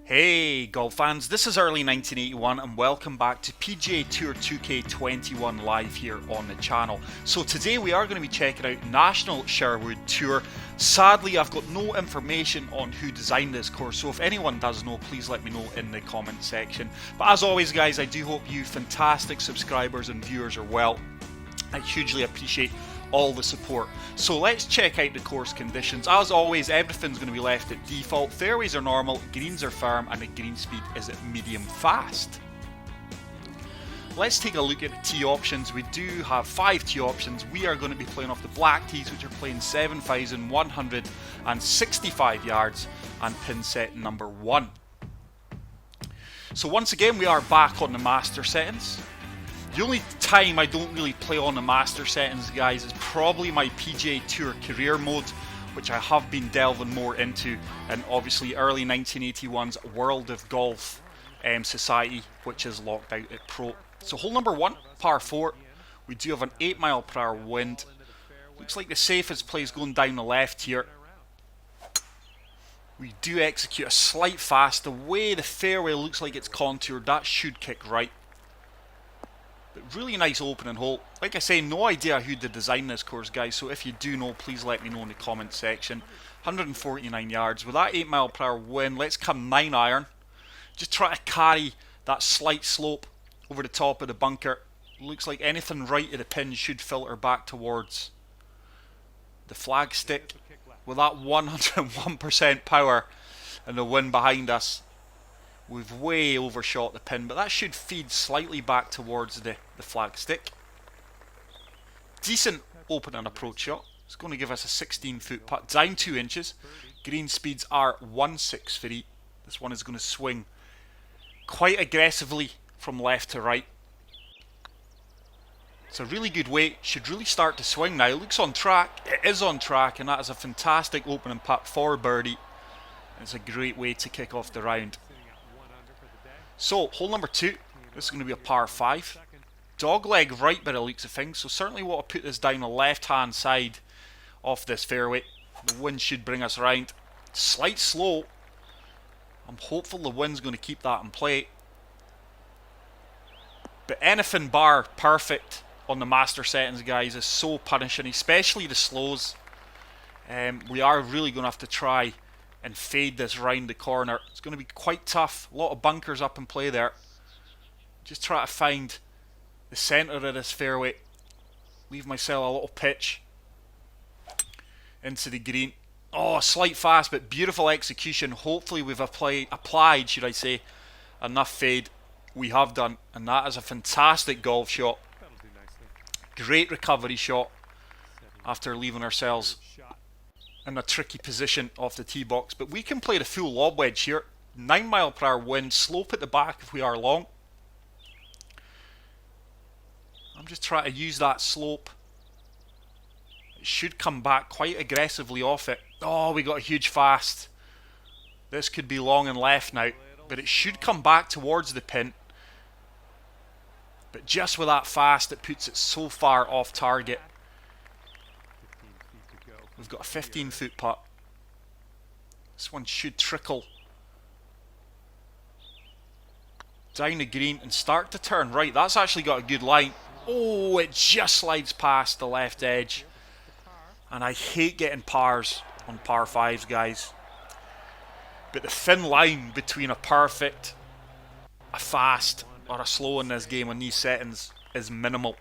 Hey golf fans, this is early 1981 and welcome back to PGA Tour 2K21 live here on the channel. So today we are going to be checking out National Sherwood Tour. Sadly, I've got no information on who designed this course, so if anyone does know, please let me know in the comment section. But as always guys, I do hope you fantastic subscribers and viewers are well. I hugely appreciate all the support. So let's check out the course conditions. As always, everything's going to be left at default. Fairways are normal, greens are firm, and the green speed is at medium fast. Let's take a look at the tee options. We do have 5 tee options. We are going to be playing off the black tees, which are playing 7,165 yards, and pin set number 1. So once again, we are back on the master settings. The only time I don't really play on the master settings, guys, is probably my PGA Tour career mode, which I have been delving more into, and obviously early 1981's World of Golf Society, which is locked out at Pro. So hole number 1, par 4, we do have an 8 mile per hour wind. Looks like the safest play is going down the left here. We do execute a slight fast. The way the fairway looks like it's contoured, that should kick right. Really nice opening hole. Like I say, no idea who did design this course, guys, so if you do know, please let me know in the comment section. 149 yards. With that 8 mile per hour wind, let's come 9 iron. Just try to carry that slight slope over the top of the bunker. Looks like anything right of the pin should filter back towards the flag stick. With that 101% power and the wind behind us, we've way overshot the pin, but that should feed slightly back towards the flag stick. Decent opening approach shot. It's going to give us a 16-foot putt, down 2 inches. Green speeds are 163. This one is going to swing quite aggressively from left to right. It's a really good weight. Should really start to swing now. It looks on track. It is on track, and that is a fantastic opening putt for birdie. It's a great way to kick off the round. So, hole number 2, this is going to be a par 5. Dogleg right by the looks of things, so certainly want to put this down the left hand side of this fairway. The wind should bring us around. Slight slow. I'm hopeful the wind's going to keep that in play. But anything bar perfect on the master settings, guys, is so punishing, especially the slows. We are really going to have to try and fade this round the corner. It's going to be quite tough. A lot of bunkers up in play there. Just try to find the centre of this fairway. Leave myself a little pitch into the green. Oh, slight fast, but beautiful execution. Hopefully we've applied, should I say, enough fade. We have done, and that is a fantastic golf shot. Great recovery shot after leaving ourselves in a tricky position off the tee box, but we can play the full lob wedge here. 9 mile per hour wind, slope at the back if we are long. I'm just trying to use that slope. It should come back quite aggressively off it. Oh, we got a huge fast. This could be long and left now, but it should come back towards the pin. But just with that fast, it puts it so far off target. We've got a 15-foot putt. This one should trickle down the green and start to turn right. That's actually got a good line. Oh, it just slides past the left edge. And I hate getting pars on par 5s, guys. But the thin line between a perfect, a fast, or a slow in this game on these settings is minimal.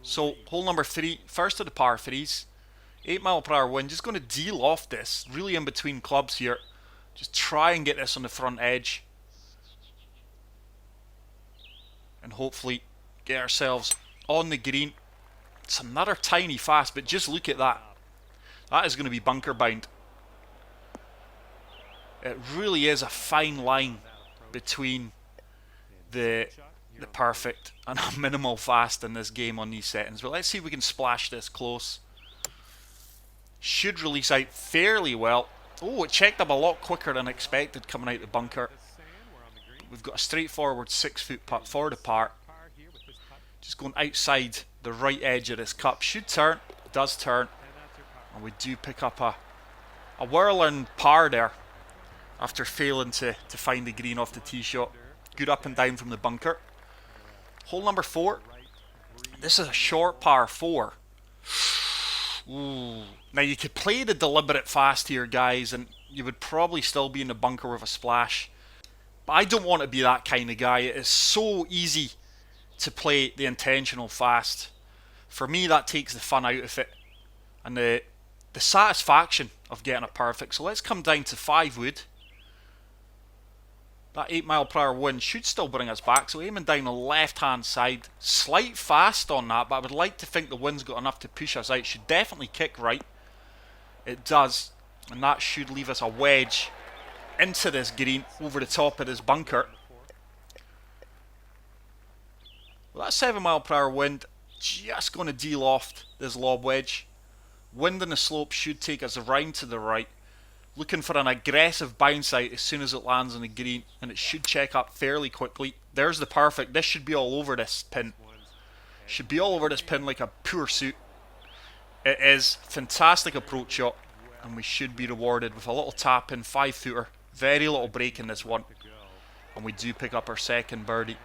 So, hole number 3, first of the par 3s. 8 mile per hour wind, just going to de-loft this, really in between clubs here. Just try and get this on the front edge. And hopefully get ourselves on the green. It's another tiny fast, but just look at that. That is going to be bunker bound. It really is a fine line between the perfect and a minimal fast in this game on these settings. But let's see if we can splash this close. Should release out fairly well. Oh, it checked up a lot quicker than expected coming out the bunker. We've got a straightforward 6-foot putt for the par. Just going outside the right edge of this cup. Should turn, does turn. And we do pick up a whirling par there. after failing to find the green off the tee shot. Good up and down from the bunker. Hole number 4. This is a short par 4. Ooh. Now you could play the deliberate fast here, guys, and you would probably still be in the bunker with a splash. But I don't want to be that kind of guy. It is so easy to play the intentional fast. For me, that takes the fun out of it and the satisfaction of getting it perfect. So let's come down to 5 wood. That 8 mile per hour wind should still bring us back. So aiming down the left hand side. Slight fast on that, but I would like to think the wind's got enough to push us out. Should definitely kick right. It does. And that should leave us a wedge into this green over the top of this bunker. Well, that 7 mile per hour wind just going to de-loft this lob wedge. Wind in the slope should take us around to the right. Looking for an aggressive bounce out as soon as it lands on the green, and it should check up fairly quickly. There's the perfect. This should be all over this pin. Should be all over this pin like a poor suit. It is fantastic approach shot, and we should be rewarded with a little tap in 5 footer. Very little break in this one, and we do pick up our second birdie.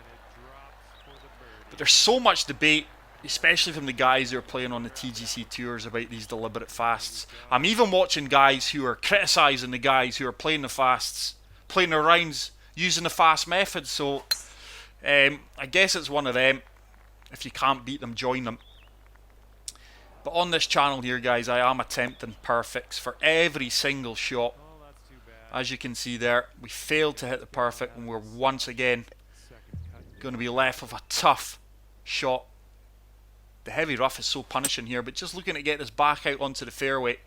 But there's so much debate, especially from the guys who are playing on the TGC Tours, about these deliberate fasts. I'm even watching guys who are criticising the guys who are playing the fasts, playing their rounds using the fast method. So I guess it's one of them. If you can't beat them, join them. But on this channel here, guys, I am attempting perfects for every single shot. As you can see there, we failed to hit the perfect, and we're once again going to be left with a tough shot. The heavy rough is so punishing here, but just looking to get this back out onto the fairway.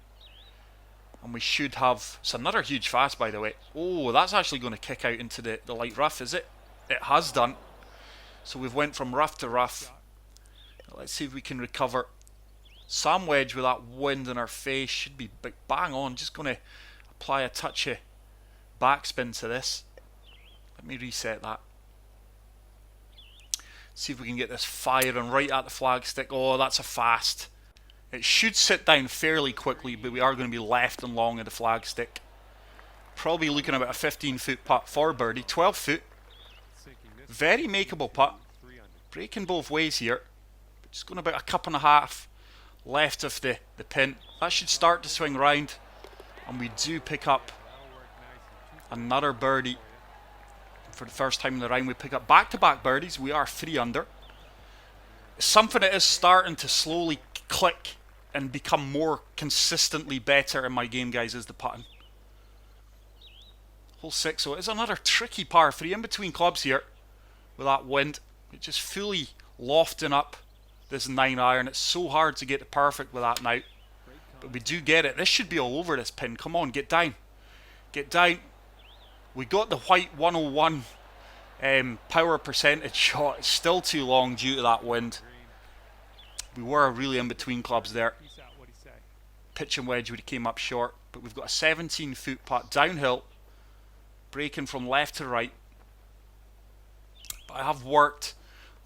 And we should have... It's another huge fast, by the way. Oh, that's actually going to kick out into the light rough, is it? It has done. So we've went from rough to rough. Let's see if we can recover. Sam wedge with that wind in our face should be bang on. Just going to apply a touch of backspin to this. Let me reset that. See if we can get this firing right at the flagstick. Oh, that's a fast. It should sit down fairly quickly, but we are going to be left and long of the flagstick. Probably looking about a 15-foot putt for birdie. 12 foot. Very makeable putt. Breaking both ways here. But just going about a cup and a half left of the pin. That should start to swing round. And we do pick up another birdie. For the first time in the round, we pick up back-to-back birdies. We are 3 under. Something that is starting to slowly click and become more consistently better in my game, guys, is the putting. Hole 6, so it's another tricky par 3 in between clubs here with that wind. It's just fully lofting up this 9 iron. It's so hard to get the perfect with that now. But we do get it. This should be all over this pin. Come on, get down. Get down. We got the white 101 power percentage shot. It's still too long due to that wind. We were really in between clubs there. Pitch and wedge would have came up short. But we've got a 17-foot putt downhill. Breaking from left to right. But I have worked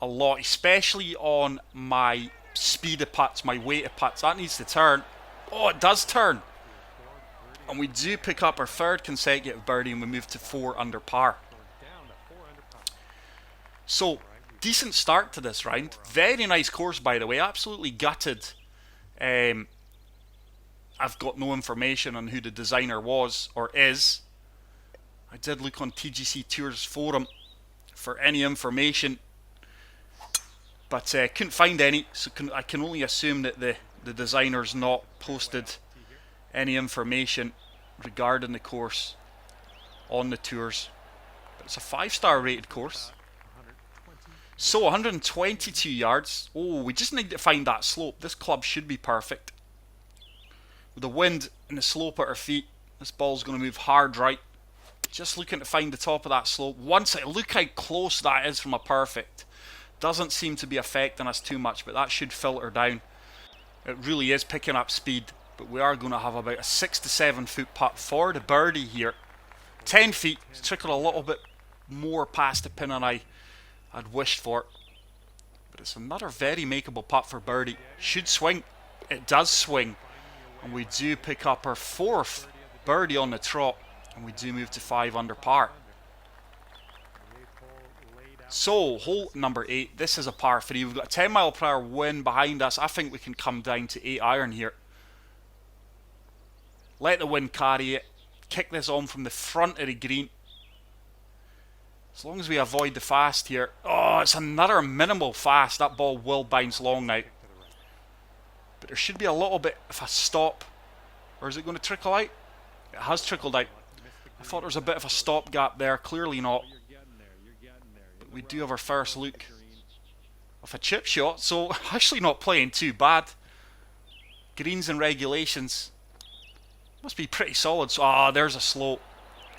a lot, especially on my speed of putts, my weight of putts. That needs to turn. Oh, it does turn. And we do pick up our 3rd consecutive birdie, and we move to 4 under par. So, decent start to this round. Very nice course, by the way. Absolutely gutted. I've got no information on who the designer was or is. I did look on TGCTOURS forum for any information, but couldn't find any. So I can only assume that the designer's not posted any information regarding the course on the tours. But it's a 5-star rated course. So 122 yards. Oh, we just need to find that slope. This club should be perfect. With the wind and the slope at our feet, this ball's going to move hard right. Just looking to find the top of that slope. Look how close that is from a perfect. Doesn't seem to be affecting us too much, but that should filter down. It really is picking up speed. But we are going to have about a 6 to 7 foot putt for the birdie here. 10 feet. It's trickled a little bit more past the pin than I'd wished for. But it's another very makeable putt for birdie. Should swing. It does swing. And we do pick up our 4th birdie on the trot. And we do move to 5 under par. So, hole number 8, this is a par 3. We've got a 10 mile per hour wind behind us. I think we can come down to 8 iron here. Let the wind carry it. Kick this on from the front of the green. As long as we avoid the fast here. Oh, it's another minimal fast. That ball will bounce long now. But there should be a little bit of a stop. Or is it going to trickle out? It has trickled out. I thought there was a bit of a stop gap there. Clearly not. But we do have our first look of a chip shot. So actually not playing too bad. Greens and regulations. Must be pretty solid. So, there's a slope.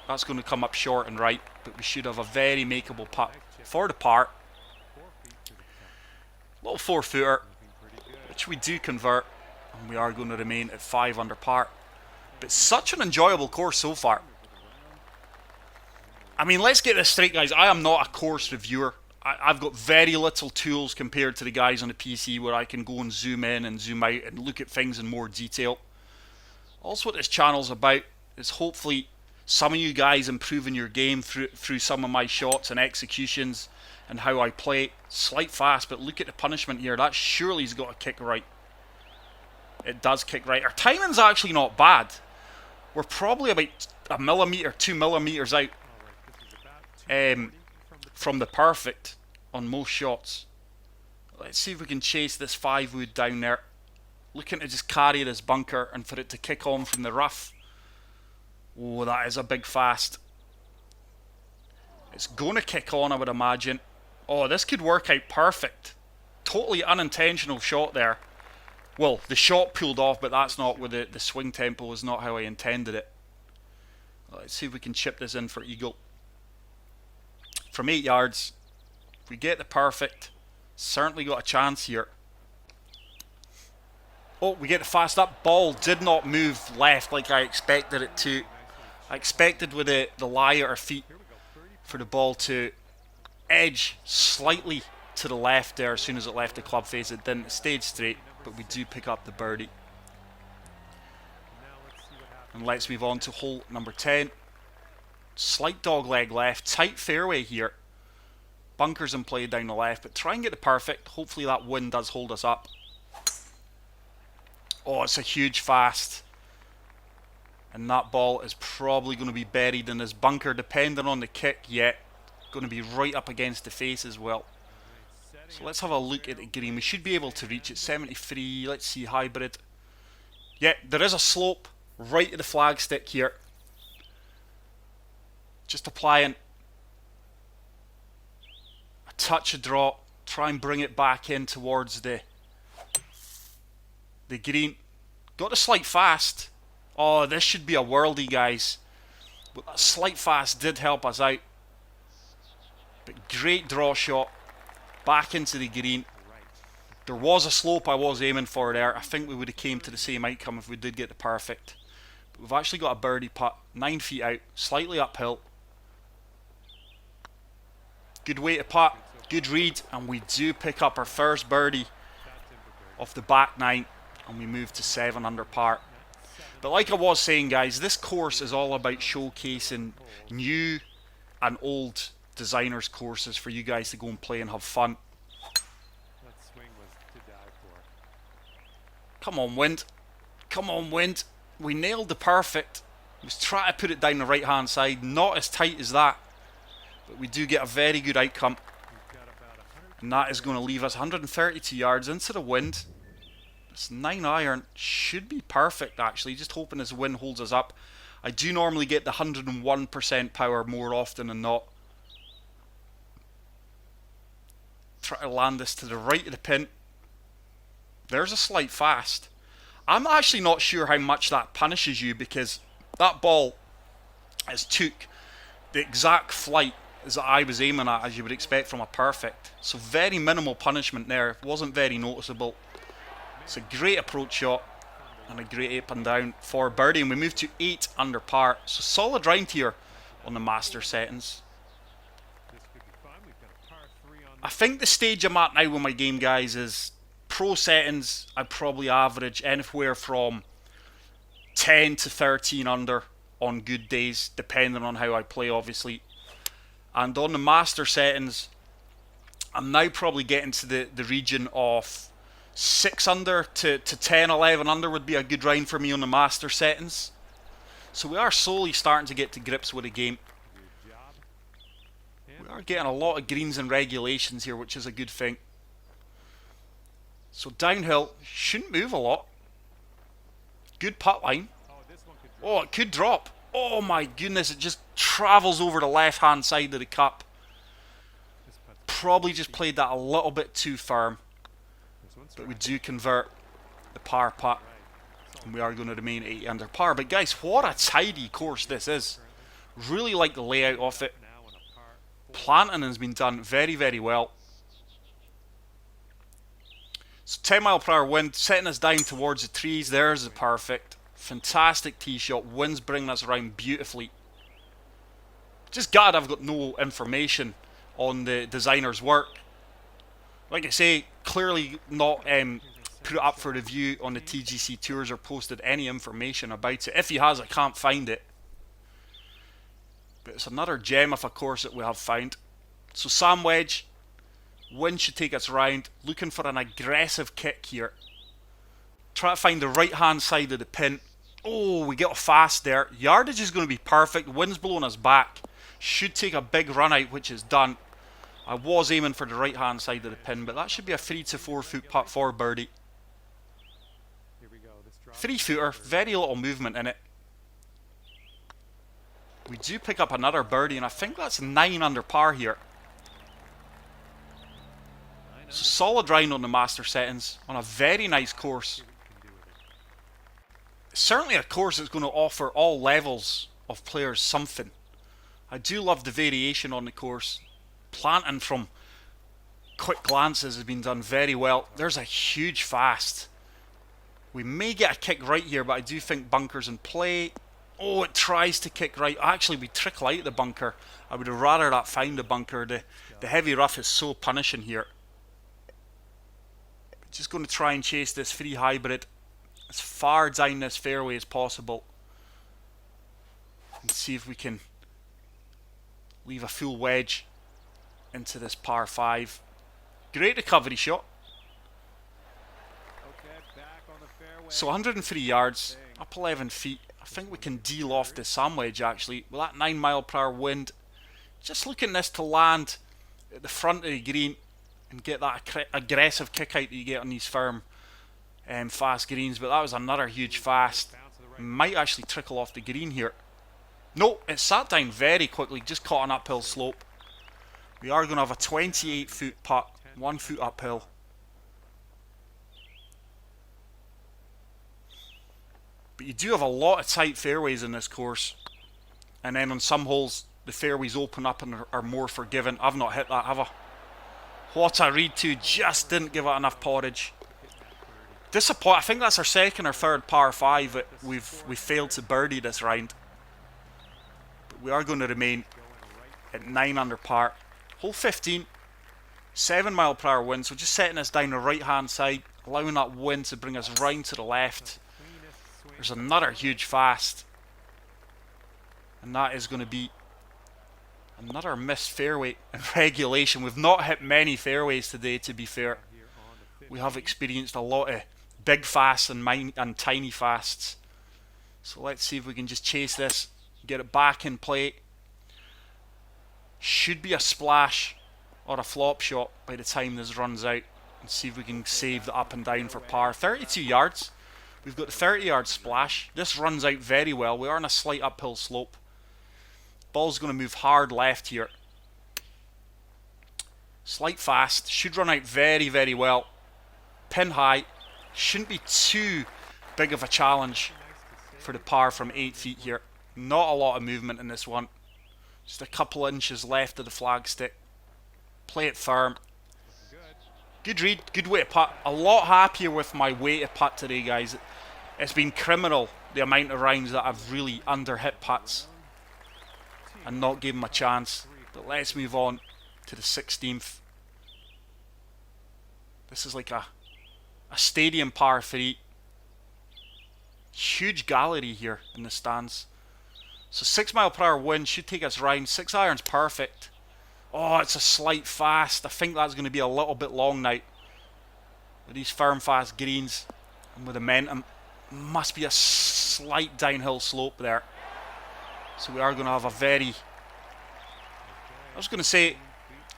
That's going to come up short and right. But we should have a very makeable putt for the par. Little 4-footer. Which we do convert. And we are going to remain at 5 under par. But such an enjoyable course so far. I mean, let's get this straight, guys. I am not a course reviewer. I've got very little tools compared to the guys on the PC where I can go and zoom in and zoom out and look at things in more detail. Also, what this channel's about is hopefully some of you guys improving your game through some of my shots and executions and how I play. Slight fast, but look at the punishment here. That surely's got to kick right. It does kick right. Our timing's actually not bad. We're probably about 1 millimeter, 2 millimeters out from the perfect on most shots. Let's see if we can chase this 5-wood down there. Looking to just carry this bunker and for it to kick on from the rough. Oh, that is a big fast. It's going to kick on, I would imagine. Oh, this could work out perfect. Totally unintentional shot there. Well, the shot pulled off, but that's not with the swing tempo was not how I intended it. Let's see if we can chip this in for eagle. From 8 yards, if we get the perfect, certainly got a chance here. Oh, we get the fast. That ball did not move left like I expected it to. I expected with the lie at our feet for the ball to edge slightly to the left there as soon as it left the club face. It didn't. It stayed straight, but we do pick up the birdie. And let's move on to hole number 10. Slight dog leg left. Tight fairway here. Bunkers in play down the left, but try and get the perfect. Hopefully that wind does hold us up. Oh, it's a huge fast. And that ball is probably going to be buried in this bunker, depending on the kick. Yet, going to be right up against the face as well. So let's have a look at the green. We should be able to reach it. 73. Let's see, hybrid. Yeah, there is a slope right at the flagstick here. Just applying a touch of draw. Try and bring it back in towards the green. Got a slight fast. Oh, this should be a worldie, guys. But that slight fast did help us out. But great draw shot. Back into the green. There was a slope I was aiming for there. I think we would have came to the same outcome if we did get the perfect. But we've actually got a birdie putt. 9 feet out. Slightly uphill. Good way to putt. Good read. And we do pick up our first birdie off the back 9. And we move to 7 under par. But like I was saying, guys, this course is all about showcasing new and old designers courses for you guys to go and play and have fun. Come on, wind. Come on, wind. We nailed the perfect. Let's try to put it down the right hand side. Not as tight as that. But we do get a very good outcome. And that is going to leave us 132 yards into the wind. This 9 iron should be perfect, actually. Just hoping this wind holds us up. I do normally get the 101% power more often than not. Try to land this to the right of the pin. There's a slight fast. I'm actually not sure how much that punishes you, because that ball has took the exact flight as I was aiming at, as you would expect from a perfect. So very minimal punishment there. It wasn't very noticeable. It's a great approach shot and a great up and down for birdie, and we move to 8 under par. So solid round here on the master settings. I think the stage I'm at now with my game, guys, is pro settings. I'd probably average anywhere from 10 to 13 under. on good days, depending on how I play, obviously. And on the master settings, I'm now probably getting to the region of 6 under to 10, 11 under would be a good round for me on the master settings. So we are slowly starting to get to grips with the game. We are getting a lot of greens and regulations here, which is a good thing. So downhill, shouldn't move a lot. Good putt line. Oh, it could drop. Oh my goodness, it just travels over the left hand side of the cup. Probably just played that a little bit too firm. But we do convert the par putt. And we are going to remain 80 under par. But guys, what a tidy course this is. Really like the layout of it. Planting has been done very, very well. So 10 mile per hour wind, setting us down towards the trees. There's the perfect. Fantastic tee shot. Wind's bringing us around beautifully. Just glad I've got no information on the designer's work. Like I say, clearly not put it up for review on the TGC Tours or posted any information about it. If he has, I can't find it. But it's another gem of a course that we have found. So Sam Wedge, wind should take us round. Looking for an aggressive kick here. Try to find the right hand side of the pin. Oh, we get off fast there. Yardage is going to be perfect. Wind's blowing us back. Should take a big run out, which is done. I was aiming for the right hand side of the pin, but that should be a 3 to 4 foot putt for birdie. 3-footer, very little movement in it. We do pick up another birdie, and I think that's 9 under par here. So solid round on the master settings on a very nice course. Certainly a course that's going to offer all levels of players something. I do love the variation on the course. Planting from quick glances has been done very well. There's a huge fast. We may get a kick right here, but I do think bunker's in play. Oh, it tries to kick right. Actually, we trickle out the bunker. I would have rather that find the bunker. The heavy rough is so punishing here. Just going to try and chase this free hybrid as far down this fairway as possible. And see if we can leave a full wedge into this par 5. Great recovery shot. So 103 yards, up 11 feet. I think we can deal off the Sam wedge actually. With that 9 mile per hour wind. Just looking this to land at the front of the green and get that aggressive kick out that you get on these firm fast greens. But that was another huge fast. Might actually trickle off the green here. No, it sat down very quickly, just caught an uphill slope. We are going to have a 28 foot putt, 1 foot uphill. But you do have a lot of tight fairways in this course. And then on some holes, the fairways open up and are more forgiving. I've not hit that, have I? What a read to, just didn't give it enough porridge. I think that's our second or third par 5 that we've failed to birdie this round. But we are going to remain at 9 under par. Hole 15, 7 mile per hour wind, so just setting us down the right hand side, allowing that wind to bring us round to the left. There's another huge fast, and that is going to be another missed fairway in regulation. We've not hit many fairways today, to be fair. We have experienced a lot of big fasts and tiny fasts. So let's see if we can just chase this, get it back in play. Should be a splash or a flop shot by the time this runs out. And see if we can save the up and down for par. 32 yards. We've got the 30-yard splash. This runs out very well. We are on a slight uphill slope. Ball's going to move hard left here. Slight fast. Should run out very, very well. Pin high. Shouldn't be too big of a challenge for the par from 8 feet here. Not a lot of movement in this one. Just a couple of inches left of the flagstick. Play it firm. Good read, good way to putt. A lot happier with my way to putt today, guys. It's been criminal, the amount of rounds that I've really under-hit putts and not given them a chance. But let's move on to the 16th. This is like a stadium par 3. Huge gallery here in the stands. So 6 mile per hour wind should take us round. 6 iron's perfect. Oh, it's a slight fast. I think that's going to be a little bit long now. With these firm fast greens and with the momentum, must be a slight downhill slope there. So we are going to have a very, I was going to say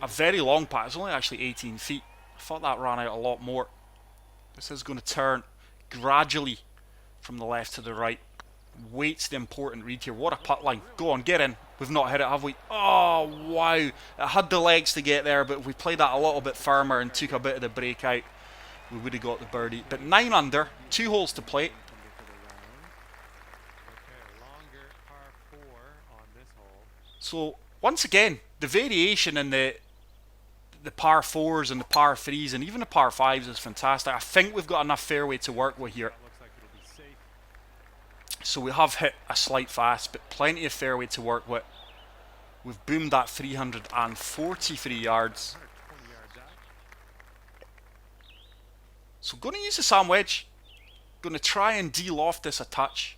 a very long putt. It's only actually 18 feet. I thought that ran out a lot more. This is going to turn gradually from the left to the right. Weight's the important read here. What a putt line. Go on, get in. We've not hit it, have we? Oh, wow. It had the legs to get there, but if we played that a little bit firmer and took a bit of the break out, we would have got the birdie. But 9 under, 2 holes to play. So, once again, the variation in the par 4s and the par 3s and even the par 5s is fantastic. I think we've got enough fairway to work with here. So we have hit a slight fast, but plenty of fairway to work with. We've boomed that 343 yards. So going to use the sand wedge. Going to try and de-loft this a touch.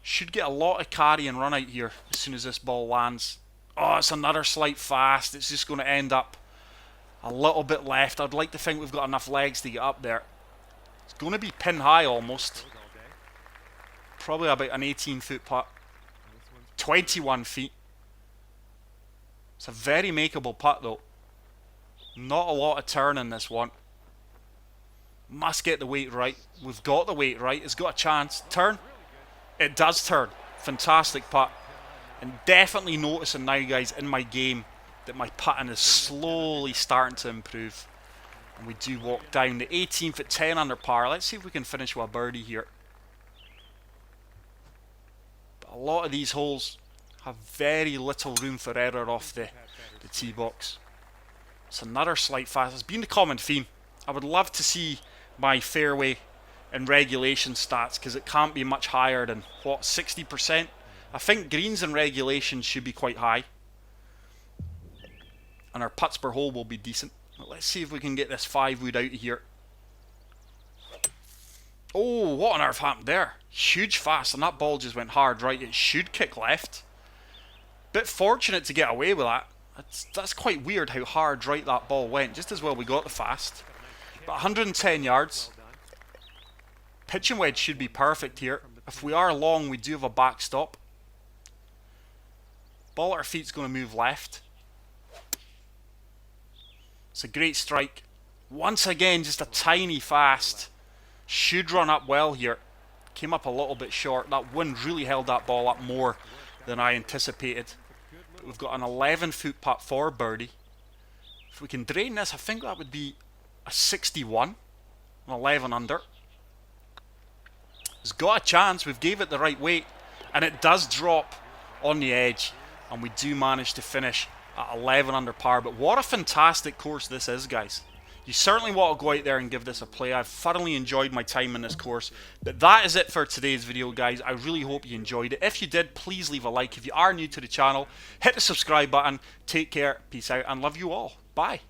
Should get a lot of carry and run out here as soon as this ball lands. Oh, it's another slight fast. It's just going to end up a little bit left. I'd like to think we've got enough legs to get up there. It's going to be pin high almost. Probably about an 18-foot putt. 21 feet. It's a very makeable putt though. Not a lot of turn in this one. Must get the weight right. We've got the weight right. It's got a chance. Turn. It does turn. Fantastic putt. And definitely noticing now, guys, in my game that my putting is slowly starting to improve. And we do walk down the 18th at 10 under par. Let's see if we can finish with a birdie here. But a lot of these holes have very little room for error off the tee box. It's another slight fast. It's been the common theme. I would love to see my fairway and regulation stats because it can't be much higher than, what, 60%? I think greens and regulation should be quite high. And our putts per hole will be decent. But let's see if we can get this 5-wood out of here. Oh, what on earth happened there? Huge fast, and that ball just went hard right. It should kick left. Bit fortunate to get away with that. That's quite weird how hard right that ball went. Just as well we got the fast. But 110 yards. Pitch and wedge should be perfect here. If we are long, we do have a backstop. Ball at our feet's going to move left. It's a great strike. Once again, just a tiny fast. Should run up well here. Came up a little bit short. That wind really held that ball up more than I anticipated. But we've got an 11-foot putt for birdie. If we can drain this, I think that would be a 61. An 11 under. It's got a chance. We've gave it the right weight. And it does drop on the edge. And we do manage to finish at 11 under par. But what a fantastic course this is, guys. You certainly want to go out there and give this a play. I've thoroughly enjoyed my time in this course. But that is it for today's video, guys. I really hope you enjoyed it. If you did, please leave a like. If you are new to the channel, hit the subscribe button. Take care, peace out, and love you all. Bye.